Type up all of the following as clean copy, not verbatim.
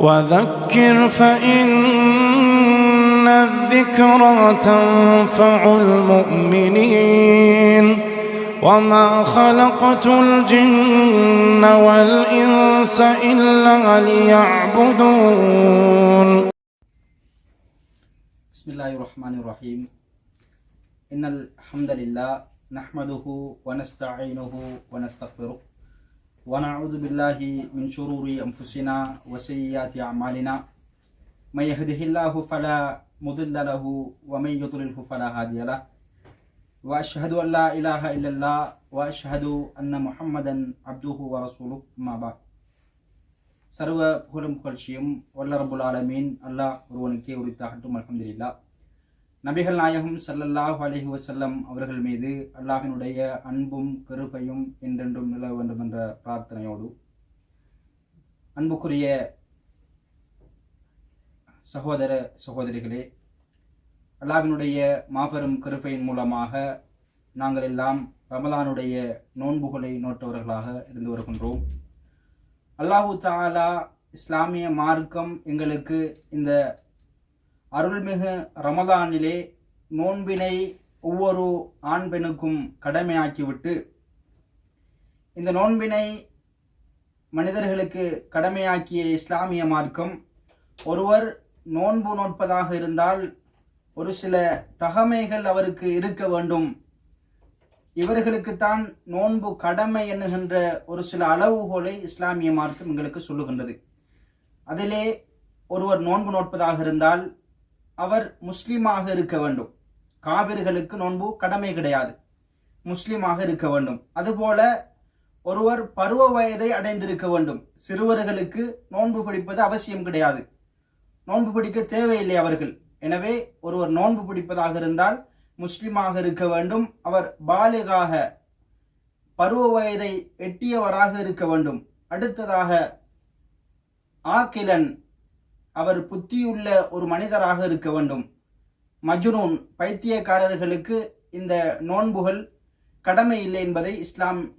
وذكر فإن الذكرى تنفع المؤمنين وما خلقت الجن والإنس إلا ليعبدون. بسم الله الرحمن الرحيم. إن الحمد لله نحمده ونستعينه ونستغفره ونعوذ بالله من شرور أنفسنا وسيئات أعمالنا من يهده الله فلا مضل له ومن يضلله فلا هادي له وأشهد أن لا إله إلا الله وأشهد أن محمدا عبده ورسوله أما بعد. சர்வ புகழும் புகழ்ச்சியும் வல்ல ரப்புல் ஆலமீன் அல்லாஹ் ஒருவனுக்கே உரித்தாகட்டும். அல்ஹம்துலில்லாஹ். நபிகள் நாயகம் ஸல்லல்லாஹு அலைஹி வஸல்லம் அவர்கள் மீது அல்லாஹ்வினுடைய அன்பும் கிருபையும் என்றென்றும் நிலவ வேண்டும் என்ற பிரார்த்தனையோடு, அன்புக்குரிய சகோதர சகோதரிகளே, அல்லாஹ்வினுடைய மாபெரும் கிருபையின் மூலமாக நாங்கள் எல்லாம் ரமலானுடைய நோன்புகளை நோட்டவர்களாக இருந்து வருகின்றோம். அல்லாஹு தஆலா இஸ்லாமிய மார்க்கம் எங்களுக்கு இந்த அருள்மிகு ரமலானிலே நோன்பினை ஒவ்வொரு ஆண் பெண்ணுக்கும் கடமையாக்கிவிட்டு, இந்த நோன்பினை மனிதர்களுக்கு கடமையாக்கிய இஸ்லாமிய மார்க்கம், ஒருவர் நோன்பு நோட்பதாக இருந்தால் ஒரு சில தகமைகள் அவருக்கு இருக்க வேண்டும், இவர்களுக்குத்தான் நோன்பு கடமை என்கின்ற ஒரு சில அளவுகோலை இஸ்லாமிய மார்க்கம் எங்களுக்கு சொல்லுகின்றது. அதிலே ஒருவர் நோன்பு நோட்பதாக இருந்தால் அவர் முஸ்லீமாக இருக்க வேண்டும். காபிர்களுக்கு நோன்பு கடமை கிடையாது, முஸ்லீமாக இருக்க வேண்டும். அதுபோல ஒருவர் பருவ வயதை அடைந்திருக்க வேண்டும். சிறுவர்களுக்கு நோன்பு பிடிப்பது அவசியம் கிடையாது, நோன்பு பிடிக்க தேவையில்லை அவர்கள். எனவே ஒருவர் நோன்பு பிடிப்பதாக இருந்தால் முஸ்லிமாக இருக்க வேண்டும். அவர் பாலிகாக பருவ வயதை எட்டியவராக இருக்க வேண்டும். அடுத்ததாக ஆக்கிலன், அவர் புத்தியுள்ள ஒரு மனிதராக இருக்க வேண்டும். மஜ்னூன், பைத்தியக்காரர்களுக்கு இந்த நோன்புகள் கடமை இல்லை என்பதை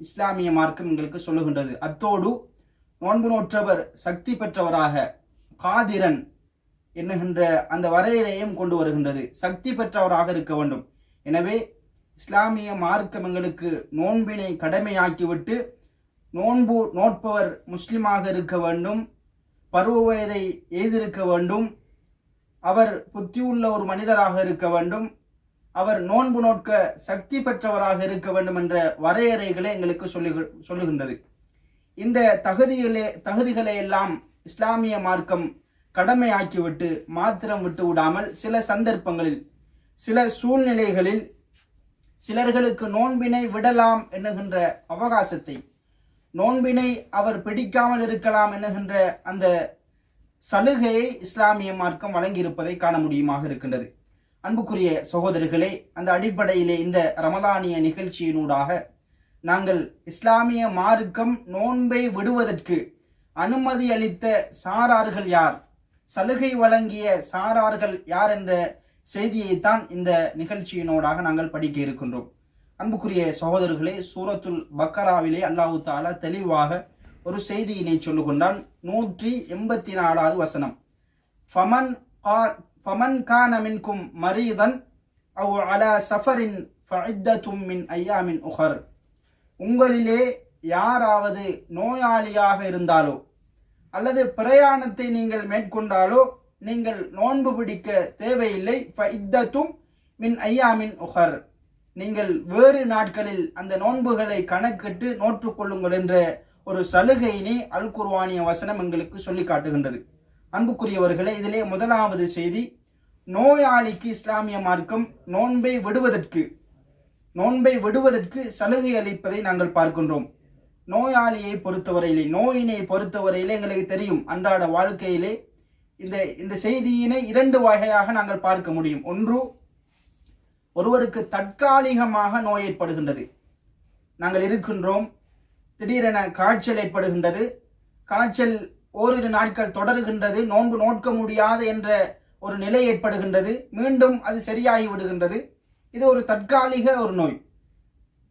இஸ்லாமிய மார்க்கம் எங்களுக்கு சொல்லுகின்றது. அத்தோடு நோன்பு நோற்றவர் சக்தி பெற்றவராக, காதிரன் என்னுகின்ற அந்த வரையறையும் கொண்டு வருகின்றது. சக்தி பெற்றவராக இருக்க வேண்டும். எனவே இஸ்லாமிய மார்க்கம் எங்களுக்கு நோன்பினை கடமையாக்கிவிட்டு, நோன்பு நோட்பவர் முஸ்லிமாக இருக்க வேண்டும், பருவ வயதை எய்திருக்க வேண்டும், அவர் புத்தியுள்ள ஒரு மனிதராக இருக்க வேண்டும், அவர் நோன்பு நோட்க சக்தி பெற்றவராக இருக்க வேண்டும் என்ற வரையறைகளை எங்களுக்கு சொல்லுகின்றது. இந்த தகுதிகளை எல்லாம் இஸ்லாமிய மார்க்கம் கடமையாக்கிவிட்டு மாத்திரம் விட்டு விடாமல், சில சந்தர்ப்பங்களில் சில சூழ்நிலைகளில் சிலர்களுக்கு நோன்பினை விடலாம் என்கின்ற அவகாசத்தை, நோன்பினை அவர் பிடிக்காமல் இருக்கலாம் என்கின்ற அந்த சலுகையை இஸ்லாமிய மார்க்கம் வழங்கியிருப்பதை காண முடியுமாக இருக்கின்றது. அன்புக்குரிய சகோதரர்களே, அந்த அடிப்படையிலே இந்த ரமலானிய நிகழ்ச்சியினூடாக நாங்கள் இஸ்லாமிய மார்க்கம் நோன்பை விடுவதற்கு அனுமதி அளித்த சாரார்கள் யார், சலுகை வழங்கிய சாரார்கள் யார் என்ற செய்தியைத்தான் இந்த நிகழ்ச்சியினோடாக நாங்கள் படிக்க இருக்கின்றோம். அன்புக்குரிய சகோதரர்களே, சூரத்துல் பக்கராவிலே அல்லாஹு தஆலா தெளிவாக ஒரு செய்தியினை சொல்லுகின்றான். 184வது வசனம், ஃபமன் கான மின்கும் மரீதன் அவ் அலா சஃபரின் ஃபஇத்தத்தும் மின் அய்யாமின் உஹர். உங்களிலே யாராவது நோயாளியாக இருந்தாலோ அல்லது பிரயாணத்தை நீங்கள் மேற்கொண்டாலோ நீங்கள் நோன்பு பிடிக்க தேவையில்லை. ஃபஇத்தத்தும் மின் அய்யாமின் உஹர், நீங்கள் வேறு நாட்களில் அந்த நோன்புகளை கணக்கிட்டு நோற்றுக்கொள்ளுங்கள் என்ற ஒரு சலுகையினை அல் குர்ஆனிய வசனம் எங்களுக்கு சொல்லி காட்டுகின்றது. அன்புக்குரியவர்களே, இதிலே முதலாவது செய்தி, நோயாளிக்கு இஸ்லாமிய மார்க்கம் நோன்பை விடுவதற்கு சலுகை அளிப்பதை நாங்கள் பார்க்கின்றோம். நோயாளியை பொறுத்தவரையிலே, நோயினை பொறுத்தவரையிலே எங்களுக்கு தெரியும், அன்றாட வாழ்க்கையிலே இந்த செய்தியினை இரண்டு வகையாக நாங்கள் பார்க்க முடியும். ஒன்று, ஒருவருக்கு தற்காலிகமாக நோய் ஏற்படுகின்றது, நாங்கள் இருக்கின்றோம், திடீரென காய்ச்சல் ஏற்படுகின்றது, காய்ச்சல் ஓரிரு நாட்கள் தொடர்கின்றது, நோன்பு நோட்க முடியாது என்ற ஒரு நிலை ஏற்படுகின்றது, மீண்டும் அது சரியாகி விடுகின்றது. இது ஒரு தற்காலிக ஒரு நோய்.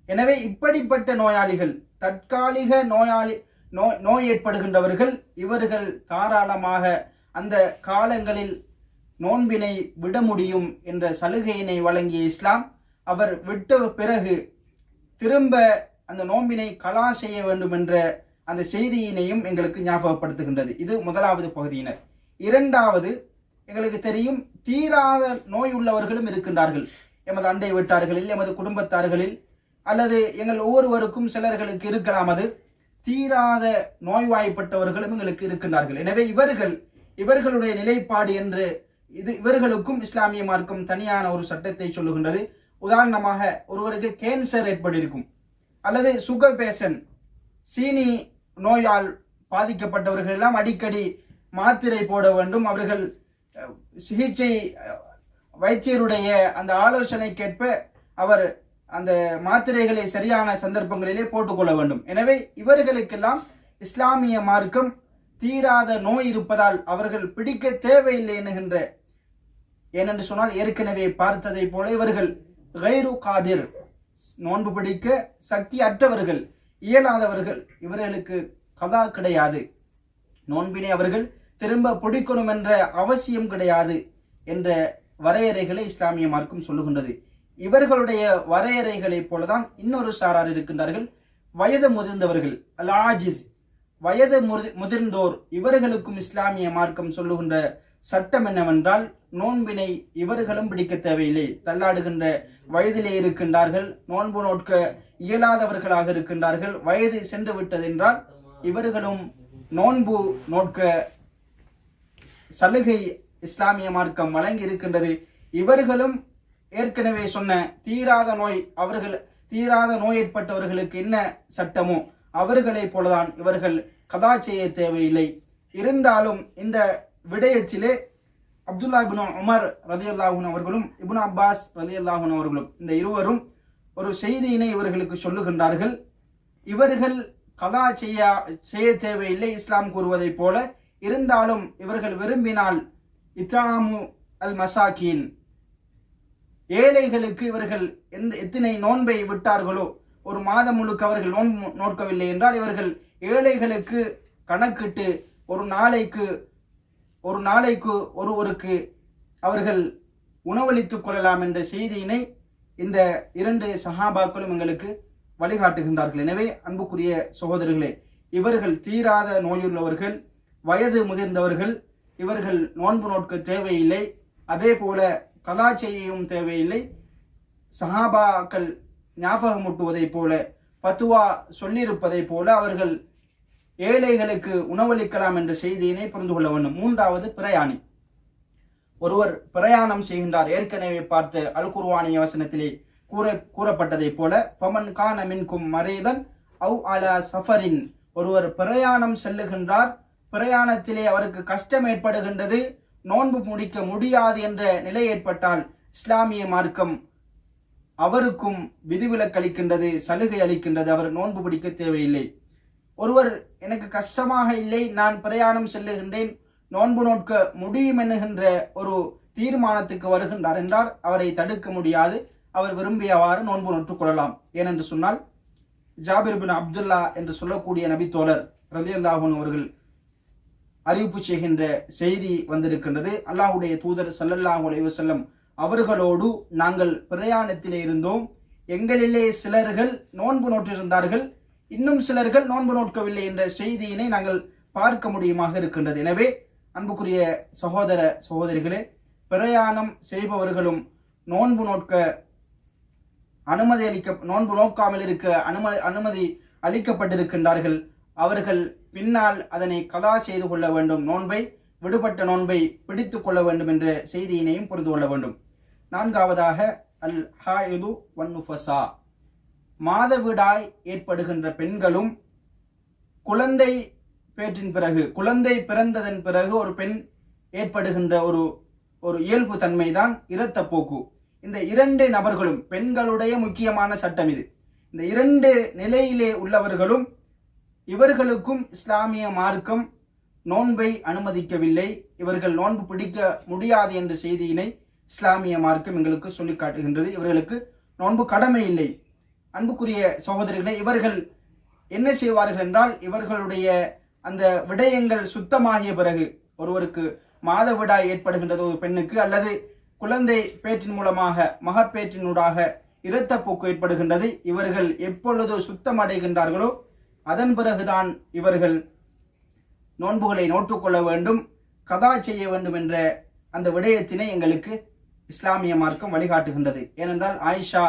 எனவே இப்படிப்பட்ட நோயாளிகள், தற்காலிக நோய் ஏற்படுகின்றவர்கள் இவர்கள் தாராளமாக அந்த காலங்களில் நோன்பினை விட முடியும் என்ற சலுகையினை வழங்கிய இஸ்லாம், அவர் விட்ட பிறகு திரும்ப அந்த நோன்பினை கலா செய்ய வேண்டும் என்ற அந்த செய்தியினையும் எங்களுக்கு ஞாபகப்படுத்துகின்றது. இது முதலாவது பகுதியினர். இரண்டாவது, எங்களுக்கு தெரியும் தீராத நோய் உள்ளவர்களும் இருக்கின்றார்கள். எமது அண்டை வீட்டார்களில், எமது குடும்பத்தார்களில், அல்லது எங்கள் ஒவ்வொருவருக்கும் சிலர்களுக்கு இருக்கலாம். அது தீராத நோய்வாய்ப்பட்டவர்களும் எங்களுக்கு இருக்கின்றார்கள். எனவே இவர்களுடைய நிலைப்பாடு என்று இவர்களுக்கும் இஸ்லாமிய மார்க்கம் தனியான ஒரு சட்டத்தை சொல்லுகின்றது. உதாரணமாக, ஒருவருக்கு கேன்சர் ஏற்பட்டிருக்கும், அல்லது சுகர் பேஷண்ட், சீனி நோயால் பாதிக்கப்பட்டவர்கள் எல்லாம் அடிக்கடி மாத்திரை போட வேண்டும். அவர்கள் சிகிச்சை வைத்தியருடைய அந்த ஆலோசனைக்கேற்ப அவர் அந்த மாத்திரைகளை சரியான சந்தர்ப்பங்களிலே போட்டுக்கொள்ள வேண்டும். எனவே இவர்களுக்கெல்லாம் இஸ்லாமிய மார்க்கம் தீராத நோய் இருப்பதால் அவர்கள் பிடிக்க தேவையில்லை என்கின்ற, ஏனென்று சொன்னால் ஏற்கனவே பார்த்ததை போல இவர்கள் கைரு காதிர், நோன்பு பிடிக்க சக்தி அற்றவர்கள், இயலாதவர்கள், இவர்களுக்கு கதா கிடையாது, நோன்பினை அவர்கள் திரும்ப பிடிக்கணும் என்ற அவசியம் கிடையாது என்ற வரையறைகளை இஸ்லாமிய மார்க்கம் சொல்லுகின்றது. இவர்களுடைய வரையறைகளை போலதான் இன்னொரு சாரார் இருக்கின்றார்கள், வயது முதிர்ந்தவர்கள், அல் ஆஜிஸ், வயது முதிர்ந்தோர். இவர்களுக்கும் இஸ்லாமிய மார்க்கம் சொல்லுகின்ற சட்டம் என்னவென்றால், நோன்பினை இவர்களும் பிடிக்க தேவையில்லை. தள்ளாடுகின்ற வயதிலே இருக்கின்றார்கள், நோன்பு நோட்க இயலாதவர்களாக இருக்கின்றார்கள், வயது சென்று விட்டது என்றால் இவர்களும் நோன்பு நோட்க சலுகை இஸ்லாமிய மார்க்கம் வழங்கி இருக்கின்றது. இவர்களும் ஏற்கனவே சொன்ன தீராத நோய் ஏற்பட்டவர்களுக்கு என்ன சட்டமோ அவர்களை போலதான் இவர்கள் கதா செய்ய தேவையில்லை. இருந்தாலும் இந்த விடயத்திலே அப்துல்லா இப்னு உமர் ரலியல்லாஹு அவர்களும் இப்னு அப்பாஸ் ரலியல்லாஹு அவர்களும் இந்த இருவரும் ஒரு செய்தியினை இவர்களுக்கு சொல்லுகின்றார்கள். இவர்கள் கதா செய்ய தேவையில்லை இஸ்லாம் கூறுவதை போல. இருந்தாலும் இவர்கள் விரும்பினால் இத்ராமு அல் மசாக்கீன், ஏழைகளுக்கு இவர்கள் எத்தனை நோன்பை விட்டார்களோ, ஒரு மாதம் முழுக்க அவர்கள் நோன்பு நோக்கவில்லை என்றால் இவர்கள் ஏழைகளுக்கு கணக்கிட்டு ஒரு நாளைக்கு ஒருவருக்கு அவர்கள் உணவளித்துக் கொள்ளலாம் என்ற செய்தியினை இந்த இரண்டு சஹாபாக்களும் எங்களுக்கு வழிகாட்டுகின்றார்கள். எனவே அன்புக்குரிய சகோதரர்களே, இவர்கள் தீராத நோயுள்ளவர்கள், வயது முதிர்ந்தவர்கள், இவர்கள் நோன்பு நோட்க தேவையில்லை, அதே போல கதா செய்யவும் தேவையில்லை. சஹாபாக்கள் ஞாபகமூட்டுவதை போல, பத்துவா சொல்லியிருப்பதை போல அவர்கள் ஏழைகளுக்கு உணவளிக்கலாம் என்ற செய்தியினை புரிந்து கொள்ள வேண்டும். மூன்றாவது, பிரயாணி. ஒருவர் பிரயாணம் செய்கின்றார். ஏற்கனவே பார்த்த அல் குர்ஆனிய வசனத்திலே கூறப்பட்டதை போல, ஃபமன் கான மின்கும் மரீதன் அவ் அலா சஃபரின், ஒருவர் பிரயாணம் செல்லுகின்றார், பிரயாணத்திலே அவருக்கு கஷ்டம் ஏற்படுகின்றது, நோன்பு முடிக்க முடியாது என்ற நிலை ஏற்பட்டால் இஸ்லாமிய மார்க்கம் அவருக்கும் விதிவிலக்கு அளிக்கின்றது, சலுகை அளிக்கின்றது. அவர் நோன்பு பிடிக்க தேவையில்லை. ஒருவர் எனக்கு கஷ்டமாக இல்லை, நான் பிரயாணம் செல்லுகின்றேன், நோன்பு நோட்க முடியும் என்கின்ற ஒரு தீர்மானத்துக்கு வருகின்றார் என்றால் அவரை தடுக்க முடியாது. அவர் விரும்பியவாறு நோன்பு நோட்டுக் கொள்ளலாம். ஏனென்று சொன்னால், ஜாபிர் பின் அப்துல்லா என்று சொல்லக்கூடிய நபி தோழர் ரலியல்லாஹு அன்ஹு அவர்கள் அறிவிப்பு செய்கின்ற செய்தி வந்திருக்கின்றது. அல்லாஹ்வுடைய தூதர் ஸல்லல்லாஹு அலைஹி வஸல்லம் அவர்களோடு நாங்கள் பிரயாணத்திலே இருந்தோம். எங்களிலே சிலர்கள் நோன்பு நோற்றிருந்தார்கள், இன்னும் சிலர்கள் நோன்பு நோட்கவில்லை என்ற செய்தியினை நாங்கள் பார்க்க முடியுமாக இருக்கின்றது. எனவே அன்புக்குரிய சகோதர சகோதரிகளே, பிரயாணம் செய்பவர்களும் நோன்பு நோக்காமல் இருக்க அனுமதி அளிக்கப்பட்டிருக்கின்றார்கள். அவர்கள் பின்னால் அதனை கதா செய்து கொள்ள வேண்டும், விடுபட்ட நோன்பை பிடித்து கொள்ள வேண்டும் என்ற செய்தியினையும் புரிந்து கொள்ள வேண்டும். நான்காவதாக, அல் ஹாயிது வன் நுஃபஸா, மாதவிடாய் ஏற்படுகின்ற பெண்களும் குழந்தை பேற்றின் பிறகு, குழந்தை பிறந்ததன் பிறகு ஒரு பெண் ஏற்படுகின்ற ஒரு இயல்பு தன்மைதான் இரத்தப்போக்கு. இந்த இரண்டு நபர்களும், பெண்களுடைய முக்கியமான சட்டம் இது. இந்த இரண்டு நிலையிலே உள்ளவர்களும் இவர்களுக்கும் இஸ்லாமிய மார்க்கம் நோன்பை அனுமதிக்கவில்லை. இவர்கள் நோன்பு பிடிக்க முடியாது என்ற செய்தியினை இஸ்லாமிய மார்க்கம் எங்களுக்கு சொல்லி காட்டுகின்றது. இவர்களுக்கு நோன்பு கடமை இல்லை. அன்புக்குரிய சகோதரர்களே, இவர்கள் என்ன செய்வார்கள் என்றால், இவர்களுடைய அந்த விடயங்கள் சுத்தமாகிய பிறகு, ஒருவருக்கு மாதவிடாய் ஏற்படுகின்றது ஒரு பெண்ணுக்கு, அல்லது குழந்தை பேற்றின் மூலமாக மகப்பேற்றினூடாக இரத்தப்போக்கு ஏற்படுகின்றது, இவர்கள் எப்பொழுது சுத்தம் அடைகின்றார்களோ அதன் பிறகுதான் இவர்கள் நோன்புகளை நோற்றுக்கொள்ள வேண்டும், கதா செய்ய வேண்டும் என்ற அந்த விடயத்தினை எங்களுக்கு இஸ்லாமிய மார்க்கம் வழிகாட்டுகின்றது. ஏனென்றால் ஆயிஷா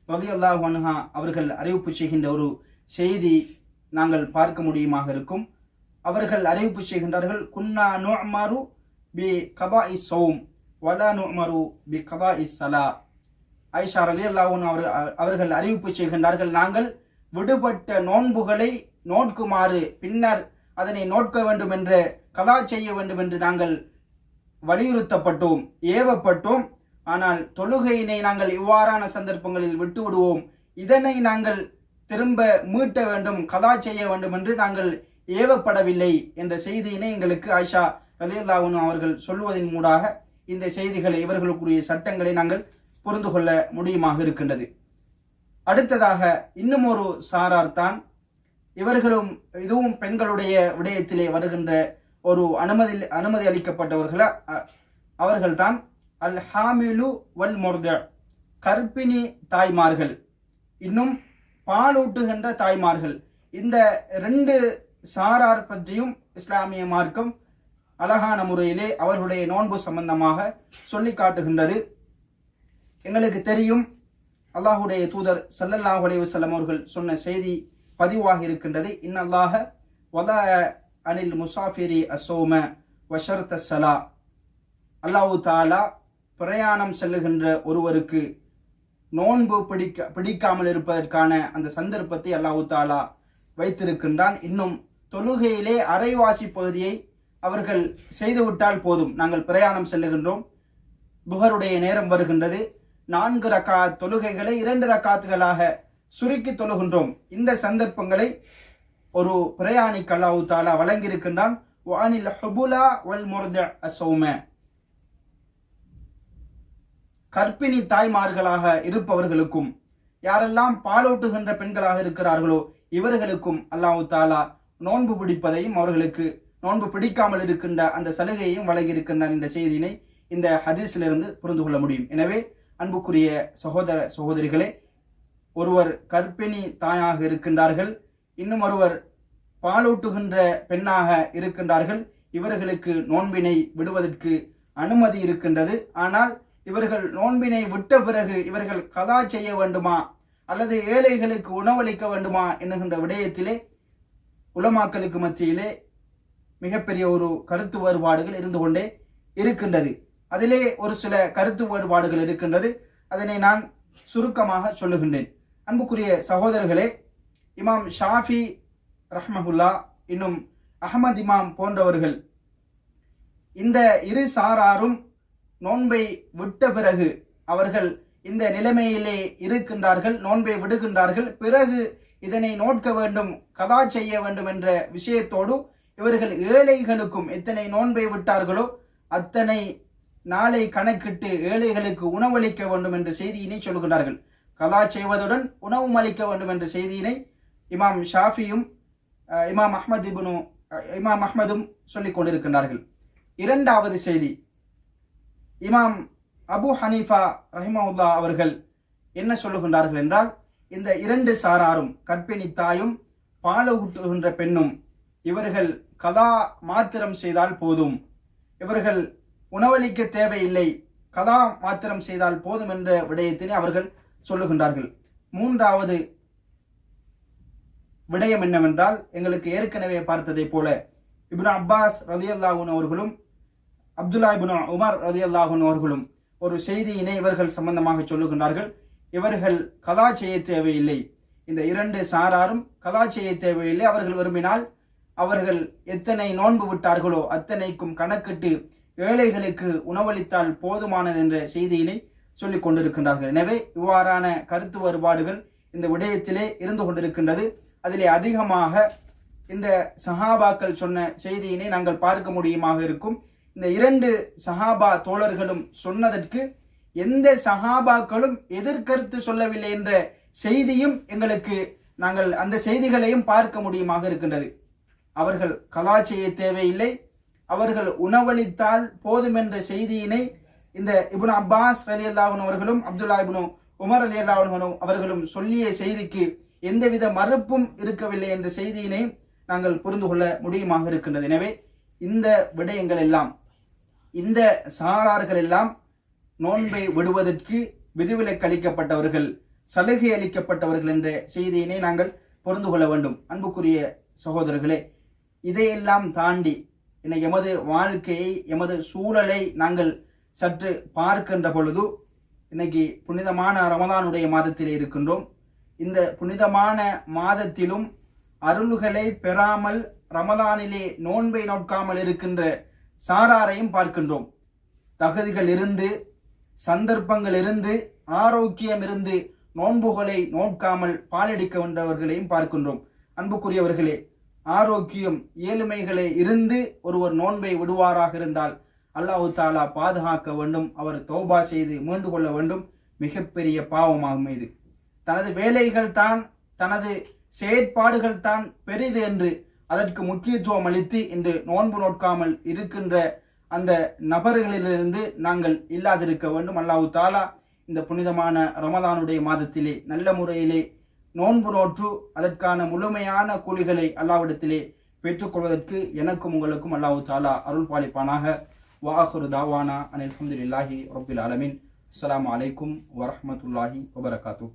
ரலியல்லாஹு அன்ஹா அவர்கள் அறிவிப்பு செய்கின்ற ஒரு செய்தி நாங்கள் பார்க்க முடியுமாக இருக்கும். அவர்கள் அறிவிப்பு செய்கின்றார்கள், குன்னா நுஅமரு பி கதாஇ ஸௌம் வலா நுஅமரு பி கதாஇ ஸலா. ஆயிஷா ரலியல்லாஹு அன்ஹா அவர்கள் அறிவிப்பு செய்கின்றார்கள், நாங்கள் விடுபட்ட நோன்புகளை நோட்குமாறு, பின்னர் அதனை நோட்க வேண்டும் என்று, கதா செய்ய வேண்டும் என்று நாங்கள் வலியுறுத்தப்பட்டோம், ஏவப்பட்டோம். ஆனால் தொழுகையினை நாங்கள் இவ்வாறான சந்தர்ப்பங்களில் விட்டு விடுவோம், இதனை நாங்கள் திரும்ப மீட்ட வேண்டும், கதா செய்ய வேண்டும் என்று நாங்கள் ஏவப்படவில்லை என்ற செய்தியினை எங்களுக்கு ஆயிஷா ரலியல்லாஹு அன்ஹா அவர்கள் சொல்வதன் மூலமாக இந்த செய்திகளை, இவர்களுக்குரிய சட்டங்களை நாங்கள் புரிந்து கொள்ள முடியுமாக இருக்கின்றது. அடுத்ததாக இன்னும் ஒரு சாரார் தான், இவர்களும் இதுவும் பெண்களுடைய விடயத்திலே வருகின்ற ஒரு அனுமதி அளிக்கப்பட்டவர்கள அவர்கள்தான் அல் ஹாமிலு வல் முர்தி, கர்ப்பிணி தாய்மார்கள், இன்னும் பாலூட்டுகின்ற தாய்மார்கள். இந்த 2 சாரார் பற்றியும் இஸ்லாமிய மார்க்கம் அழகான முறையிலே அவர்களுடைய நோன்பு சம்பந்தமாக சொல்லி காட்டுகின்றது. எங்களுக்கு தெரியும், அல்லாஹுடைய தூதர் ஸல்லல்லாஹு அலைஹி வஸல்லம் அவர்கள் சொன்ன செய்தி பதிவாக இருக்கின்றது, இன்னல்லாஹ வதா அனில் முசாஃபிரி அஸ்ஸௌம வஷர்த ஸலா. அல்லாஹு தஆலா பிரயாணம் செல்லுகின்ற ஒருவருக்கு நோன்பு பிடிக்காமல் இருப்பதற்கான அந்த சந்தர்ப்பத்தை அல்லாஹு தஆலா வைத்திருக்கின்றான். இன்னும் தொழுகையிலே அரைவாசி பகுதியை அவர்கள் செய்துவிட்டால் போதும். நாங்கள் பிரயாணம் செல்லுகின்றோம், துஹருடைய நேரம் வருகின்றது, 4 ரக்காத் தொழுகைகளை 2 ரக்காத்துகளாக சுருக்கி தொழுகின்றோம். இந்த சந்தர்ப்பங்களை ஒரு பிரயாணிக்கு அல்லாஹு தஆலா வழங்கியிருக்கின்றான். வஅனில் ஹுபுலா வல் முர்தி அஸ்ஸௌம, கர்ப்பிணி தாய்மார்களாக இருப்பவர்களுக்கும், யாரெல்லாம் பாலூட்டுகின்ற பெண்களாக இருக்கிறார்களோ இவர்களுக்கும் அல்லாஹு தஆலா நோன்பு பிடிப்பதையும், அவர்களுக்கு நோன்பு பிடிக்காமல் இருக்கின்ற அந்த சலுகையையும் வழங்கியிருக்கின்றான் என்ற செய்தியினை இந்த ஹதீஸிலிருந்து புரிந்து கொள்ள முடியும். எனவே அன்புக்குரிய சகோதர சகோதரிகளே, ஒருவர் கர்ப்பிணி தாயாக இருக்கின்றார்கள், இன்னும் ஒருவர் பாலூட்டுகின்ற பெண்ணாக இருக்கின்றார்கள், இவர்களுக்கு நோன்பினை விடுவதற்கு அனுமதி இருக்கின்றது. ஆனால் இவர்கள் நோன்பினை விட்ட பிறகு இவர்கள் கதா செய்ய வேண்டுமா அல்லது ஏழைகளுக்கு உணவளிக்க வேண்டுமா என்கின்ற விடயத்திலே உலமாக்களுக்கு மத்தியிலே மிகப்பெரிய ஒரு கருத்து வேறுபாடுகள் இருந்து கொண்டே இருக்கின்றது. அதிலே ஒரு சில கருத்து வேறுபாடுகள் இருக்கின்றது, அதனை நான் சுருக்கமாக சொல்லுகின்றேன். அன்புக்குரிய சகோதரர்களே, இமாம் ஷாஃபி ரஹ்மஹுல்லா, இன்னும் அஹ்மத் இமாம் போன்றவர்கள் இந்த 2 சாராரும் நோன்பை விட்ட பிறகு அவர்கள் இந்த நிலைமையிலே இருக்கின்றார்கள், நோன்பை விடுகின்றார்கள், பிறகு இதனை நோட்க வேண்டும், கதா செய்ய வேண்டும் என்ற விஷயத்தோடு இவர்கள் ஏழைகளுக்கும் எத்தனை நோன்பை விட்டார்களோ அத்தனை நாளை கணக்கிட்டு ஏழைகளுக்கு உணவளிக்க வேண்டும் என்ற செய்தியினை சொல்கின்றார்கள். கதா செய்வதுடன் உணவும் அளிக்க வேண்டும் என்ற செய்தியினை இமாம் ஷாஃபியும் இமாம் அஹ்மதும் சொல்லிக் கொண்டிருக்கின்றார்கள். 2வது செய்தி, இமாம் அபு ஹனீஃபா ரஹிமஹுல்லா அவர்கள் என்ன சொல்லுகின்றார்கள் என்றால், இந்த 2 சாராரும், கர்ப்பிணி தாயும் பாலூட்டுகின்ற பெண்ணும், இவர்கள் கதா மாத்திரம் செய்தால் போதும், இவர்கள் உணவளிக்க தேவையில்லை, கதா மாத்திரம் செய்தால் போதும் என்ற விடயத்தினை அவர்கள் சொல்லுகின்றார்கள். 3வது விடயம் என்னவென்றால், எங்களுக்கு ஏற்கனவே பார்த்ததை போல இப்னு அப்பாஸ் ரலியல்லாஹு அன்ஹு அவர்களும் அப்துல்லா இப்னு உமர் ரலியல்லாஹு அன்ஹு அவர்களும் ஒரு செய்தியினை இவர்கள் சம்பந்தமாக சொல்லுகின்றார்கள். இவர்கள் கதா செய்ய தேவையில்லை, இந்த 2 சாராரும் கதா செய்ய தேவையில்லை, அவர்கள் விரும்பினால் அவர்கள் எத்தனை நோன்பு விட்டார்களோ அத்தனைக்கும் கணக்கிட்டு ஏழைகளுக்கு உணவளித்தால் போதுமானது என்ற செய்தியினை சொல்லிக் கொண்டிருக்கின்றார்கள். எனவே இவ்வாறான கருத்து வேறுபாடுகள் இந்த விடயத்திலே இருந்து கொண்டிருக்கின்றது. அதிலே அதிகமாக இந்த சஹாபாக்கள் சொன்ன செய்தியினை நாங்கள் பார்க்க முடியுமாக இருக்கும். இந்த 2 சஹாபா தோழர்களும் சொன்னதற்கு எந்த சஹாபாக்களும் எதிர்கருத்து சொல்லவில்லை என்ற செய்தியும் எங்களுக்கு நாங்கள் அந்த செய்திகளையும் பார்க்க முடியுமாக இருக்கின்றது. அவர்கள் கலா செய்ய தேவையில்லை, அவர்கள் உணவளித்தால் போதும் என்ற செய்தியினை இந்த இப்னு அப்பாஸ் ரலியல்லாஹு அன்ஹு அவர்களும் அப்துல்லா இப்னு உமர் ரலியல்லாஹு அன்ஹு அவர்களும் சொல்லிய செய்திக்கு எந்தவித மறுப்பும் இருக்கவில்லை என்ற செய்தியினை நாங்கள் புரிந்து கொள்ள முடியுமாக இருக்கின்றது. எனவே இந்த விடயங்கள் எல்லாம், இந்த சாரார்கள் எல்லாம் நோன்பை விடுவதற்கு விதிவிலக்கு அளிக்கப்பட்டவர்கள், சலுகை அளிக்கப்பட்டவர்கள் என்ற செய்தியினை நாங்கள் புரிந்து கொள்ள வேண்டும். அன்புக்குரிய சகோதரர்களே, இதையெல்லாம் தாண்டி எமது வாழ்க்கையை, எமது சூழலை நாங்கள் சற்று பார்க்கின்ற பொழுது, இன்னைக்கு புனிதமான ரமதானுடைய மாதத்திலே இருக்கின்றோம். இந்த புனிதமான மாதத்திலும் அருள்களை பெறாமல் ரமதானிலே நோன்பை நோக்காமல் இருக்கின்ற சாராரையும் பார்க்கின்றோம். தகுதிகள் இருந்து, சந்தர்ப்பங்கள் இருந்து, ஆரோக்கியம் இருந்து நோன்புகளை நோக்காமல் பாலடிக்க வென்றவர்களையும் பார்க்கின்றோம். அன்புக்குரியவர்களே, ஆரோக்கியம் ஏழ்மைகளை இருந்து ஒருவர் நோன்பை விடுவாராக இருந்தால் அல்லாஹ் தாலா பாதுகாக்க வேண்டும். அவர் தௌபா செய்து மீண்டு கொள்ள வேண்டும். மிகப்பெரிய பாவமாகும் இது. தனது வேலைகள் தான், தனது செயற்பாடுகள் தான் பெரிது என்று அதற்கு முக்கியத்துவம் அளித்து இன்று நோன்பு நோக்காமல் இருக்கின்ற அந்த நபர்களிலிருந்து நாங்கள் இல்லாதிருக்க வேண்டும். அல்லாஹ் தாலா இந்த புனிதமான ரமதானுடைய மாதத்திலே நல்ல முறையிலே நோன்பு நோற்று அதற்கான முழுமையான கூலிகளை அல்லாஹ்விடத்திலே பெற்றுக்கொள்வதற்கு எனக்கும் உங்களுக்கும் அல்லாஹ் தாலா அருள் பாலிப்பானாக. வாஹிரு தாவானா அனில் ஹம்துலில்லாஹி ரப்பில் ஆலமீன். அஸ்ஸலாமு அலைக்கும் வரஹ்மத்துல்லாஹி வபரகாத்துஹு.